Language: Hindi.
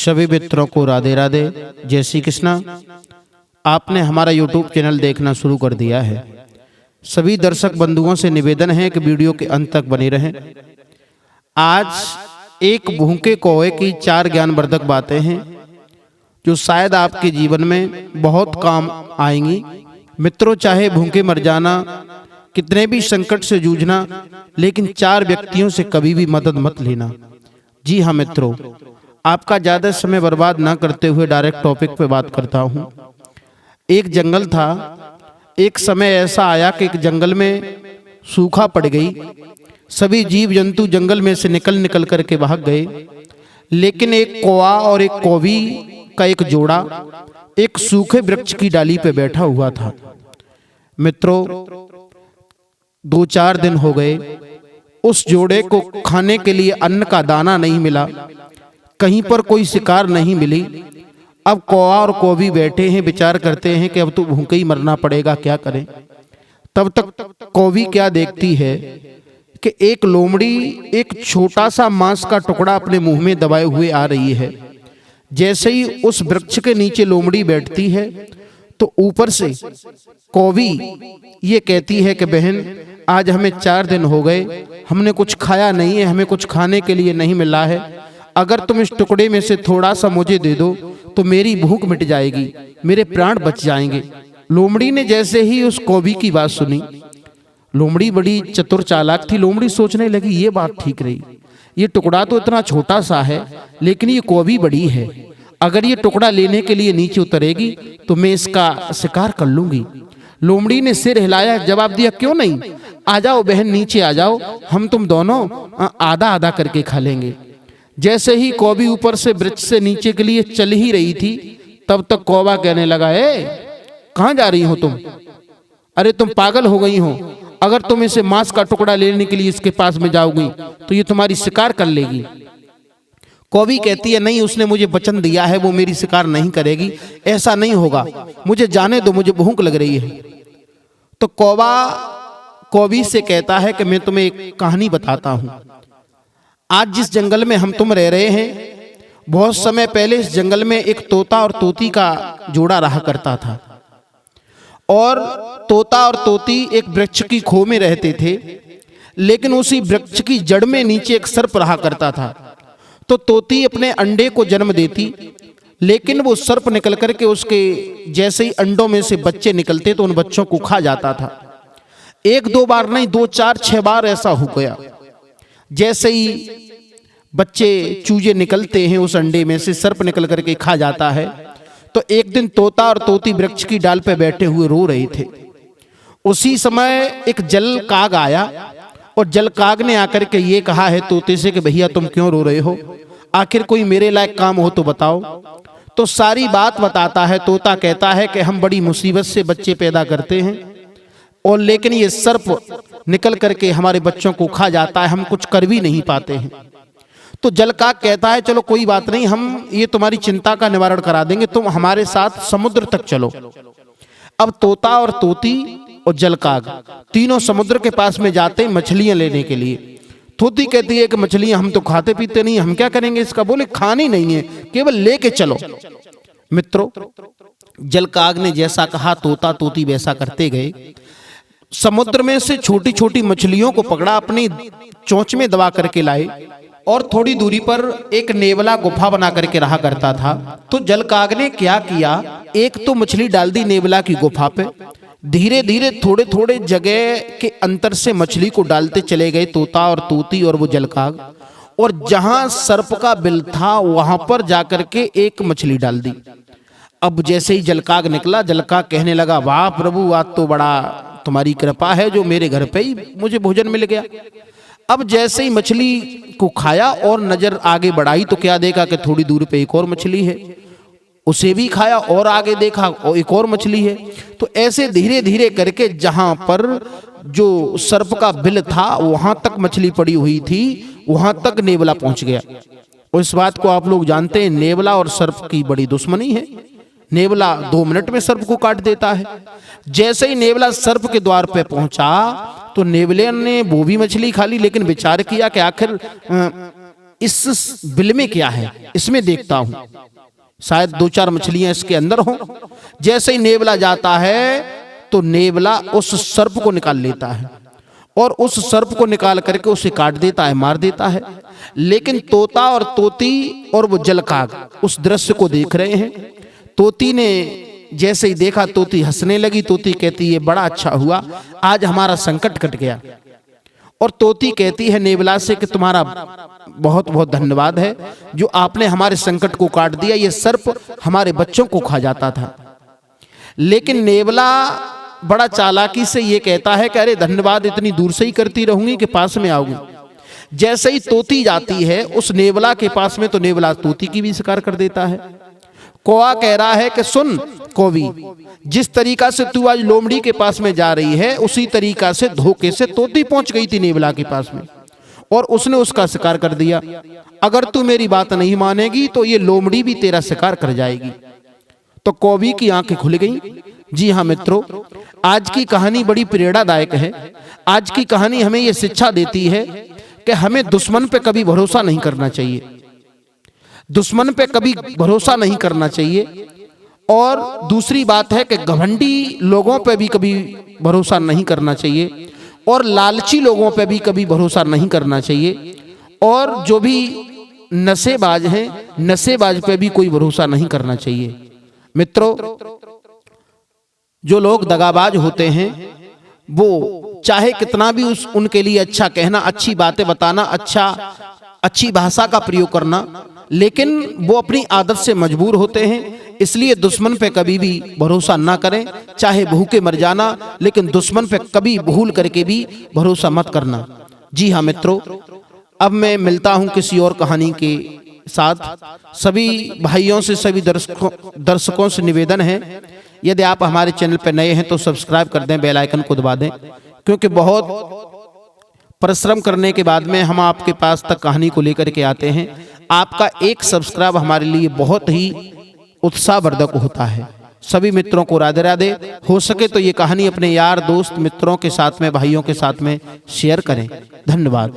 सभी मित्रों को राधे राधे, जय श्री कृष्णा। आपने हमारा YouTube चैनल देखना शुरू कर दिया है। सभी दर्शक बंधुओं से निवेदन है कि वीडियो के अंत तक बने रहें। आज एक भूखे कौवे की 4 ज्ञानवर्धक बातें हैं जो शायद आपके जीवन में बहुत काम आएंगी। मित्रों, चाहे भूखे मर जाना, कितने भी संकट से जूझना, लेकिन 4 व्यक्तियों से कभी भी मदद मत लेना। जी हाँ मित्रों, आपका ज्यादा समय बर्बाद ना करते हुए डायरेक्ट टॉपिक पे बात करता हूँ। एक जंगल था। एक समय ऐसा आया कि एक जंगल में सूखा पड़ गई। सभी जीव जंतु जंगल में से निकल करके भाग गए, लेकिन एक कौवा और एक कौवी का एक जोड़ा एक सूखे वृक्ष की डाली पे बैठा हुआ था। मित्रों, 2-4 दिन हो गए, उस जोड़े को खाने के लिए अन्न का दाना नहीं मिला, कहीं पर कोई शिकार नहीं मिली। अब कौवा और कौवी बैठे हैं, विचार करते हैं कि अब तो भूखे ही मरना पड़ेगा, क्या करें। तब तक कौवी क्या देखती है कि एक लोमड़ी एक छोटा सा मांस का टुकड़ा अपने मुंह में दबाए हुए आ रही है। जैसे ही उस वृक्ष के नीचे लोमड़ी बैठती है तो ऊपर से कौवी ये कहती है कि बहन, आज हमें 4 दिन हो गए, हमने कुछ खाया नहीं है, हमें कुछ खाने के लिए नहीं मिला है। अगर तुम इस टुकड़े में से थोड़ा सा मुझे दे दो तो मेरी भूख मिट जाएगी, मेरे प्राण बच जाएंगे। लोमड़ी ने जैसे ही उस कौवी की बात सुनी, लोमड़ी बड़ी चतुर चालाक थी। लोमड़ी सोचने लगी, ये बात ठीक रही, ये टुकड़ा तो इतना छोटा सा है, लेकिन ये कौवी बड़ी है। अगर ये टुकड़ा लेने के लिए नीचे उतरेगी तो मैं इसका शिकार कर लूंगी। लोमड़ी ने सिर हिलाया, जवाब दिया, क्यों नहीं, आ जाओ बहन, नीचे आ जाओ, हम तुम दोनों आधा आधा करके खा लेंगे। जैसे ही कौवी ऊपर से वृक्ष से नीचे के लिए चल ही रही थी, तब तक कौवा कहने लगा, कहाँ जा रही हो तुम? अरे तुम पागल हो गई हो, अगर तुम इसे मांस का टुकड़ा लेने के लिए इसके पास में जाओगी तो ये तुम्हारी शिकार कर लेगी। कौवी कहती है, नहीं, उसने मुझे वचन दिया है, वो मेरी शिकार नहीं करेगी, ऐसा नहीं होगा, मुझे जाने दो, मुझे भूख लग रही है। तो कौवा कौवी से कहता है कि मैं तुम्हें एक कहानी बताता हूं। आज जिस जंगल में हम तुम रह रहे हैं, बहुत समय पहले इस जंगल में एक तोता और तोती का जोड़ा रहा करता था। और तोता और तोती एक वृक्ष की खो में रहते थे, लेकिन उसी वृक्ष की जड़ में नीचे एक सर्प रहा करता था। तो तोती अपने अंडे को जन्म देती, लेकिन वो सर्प निकल करके उसके जैसे ही अंडों में से बच्चे निकलते तो उन बच्चों को खा जाता था। 1-2 बार नहीं, 2-4-6 बार ऐसा हो गया। जैसे ही बच्चे चूजे निकलते हैं उस अंडे में से, सर्प निकल करके खा जाता है। तो एक दिन तोता और तोती वृक्ष की डाल पे बैठे हुए रो रहे थे। उसी समय एक जल काग आया और जल काग ने आकर के ये कहा है तोते से कि भैया तुम क्यों रो रहे हो, आखिर कोई मेरे लायक काम हो तो बताओ। तो सारी बात बताता है। तोता कहता है कि हम बड़ी मुसीबत से बच्चे पैदा करते हैं, और लेकिन ये सर्प निकल करके हमारे बच्चों को खा जाता है, हम कुछ कर भी नहीं पाते हैं। तो जलकाग कहता है, चलो कोई बात नहीं, हम ये तुम्हारी चिंता का निवारण करा देंगे, तुम हमारे साथ समुद्र तक चलो। अब तोता और तोती और जलकाग तीनों समुद्र के पास में जाते हैं मछलियां लेने के लिए। तोती कहती है कि मछलियां हम तो खाते पीते नहीं, हम क्या करेंगे इसका? बोले, खानी नहीं है, केवल लेके चलो। मित्रों, जलकाग ने जैसा कहा तोता तोती वैसा करते गए। समुद्र में से छोटी छोटी मछलियों को पकड़ा, अपनी चोंच में दबा करके लाए, और थोड़ी दूरी पर एक नेवला गुफा बना करके रहा करता था। तो जलकाग ने क्या किया, एक तो मछली डाल दी नेवला की गुफा पे। धीरे धीरे थोड़े थोड़े जगह के अंतर से मछली को डालते चले गए तोता और तोती और वो जलकाग। और जहां सर्प का बिल था वहां पर जाकर के एक मछली डाल दी। अब जैसे ही जलकाग निकला, जलकाग कहने लगा, वाह प्रभु, आज तो बड़ा तुम्हारी कृपा है जो मेरे घर पे ही मुझे भोजन मिल गया। अब जैसे ही मछली को खाया और नजर आगे बढ़ाई तो क्या देखा कि थोड़ी दूर पे एक और मछली है, उसे भी खाया और आगे देखा और एक और मछली है। तो ऐसे धीरे धीरे करके जहां पर जो सर्प का बिल था वहां तक मछली पड़ी हुई थी, वहां तक नेवला पहुंच गया। और इस बात को आप लोग जानते हैं, नेवला और सर्प की बड़ी दुश्मनी है। नेवला 2 मिनट में सर्प को काट देता है। जैसे ही नेवला सर्प के द्वार पे पहुंचा तो नेवले ने वो भी मछली खा ली, लेकिन विचार किया कि आखिर इस बिल में क्या है, इसमें देखता हूं, शायद 2-4 मछलियां इसके अंदर हों। जैसे ही नेवला जाता है तो नेवला उस सर्प को निकाल लेता है और उस सर्प को निकाल करके उसे काट देता है, मार देता है। लेकिन तोता और तोती और वो जलकाग उस दृश्य को देख रहे हैं। तोती ने जैसे ही देखा, तोती हंसने लगी। तोती कहती है बड़ा अच्छा हुआ, आज हमारा संकट कट गया। और तोती कहती है नेवला से कि तुम्हारा बहुत बहुत धन्यवाद है जो आपने हमारे संकट को काट दिया, ये सर्प हमारे बच्चों को खा जाता था। लेकिन नेवला बड़ा चालाकी से ये कहता है कि अरे धन्यवाद इतनी दूर से ही करती रहूंगी कि पास में आऊंगी। जैसे ही तोती जाती है उस नेवला के पास में तो नेवला तोती की भी शिकार कर देता है। कौआ कह रहा है कि सुन कौवी, जिस तरीका से तू आज लोमड़ी के पास में जा रही है उसी तरीका से धोखे से तोती पहुंच गई थी नेवला के पास में और उसने उसका शिकार कर दिया। अगर तू मेरी बात नहीं मानेगी तो ये लोमड़ी भी तेरा शिकार कर जाएगी। तो कौवी की आंखें खुल गईं। जी हाँ मित्रों, आज की कहानी बड़ी प्रेरणादायक है। आज की कहानी हमें यह शिक्षा देती है कि हमें दुश्मन पे कभी भरोसा नहीं करना चाहिए, दुश्मन पे कभी भरोसा नहीं करना चाहिए। और दूसरी बात है कि घमंडी लोगों पे भी कभी भरोसा नहीं करना चाहिए और लालची लोगों पे भी कभी भरोसा नहीं करना चाहिए। और जो भी नशेबाज हैं, नशेबाज पे भी कोई भरोसा नहीं करना चाहिए। मित्रों, जो लोग दगाबाज होते हैं वो चाहे कितना भी उनके लिए अच्छा कहना, अच्छी बातें बताना, अच्छी भाषा का प्रयोग करना, लेकिन वो अपनी आदत से मजबूर होते हैं। इसलिए दुश्मन पे कभी भी भरोसा ना करें, चाहे भूखे मर जाना, लेकिन दुश्मन पे कभी भूल करके भी भरोसा मत करना। जी हाँ मित्रों, अब मैं मिलता हूं किसी और कहानी के साथ। सभी भाइयों से, सभी दर्शकों से निवेदन है, यदि आप हमारे चैनल पर नए हैं तो सब्सक्राइब कर दें, बेल आइकन को दबा दें, क्योंकि बहुत परिश्रम करने के बाद में हम आपके पास तक कहानी को लेकर के आते हैं। आपका एक सब्सक्राइब हमारे लिए बहुत ही उत्साहवर्धक होता है। सभी मित्रों को राधे राधे। हो सके तो ये कहानी अपने यार दोस्त मित्रों के साथ में, भाइयों के साथ में शेयर करें। धन्यवाद।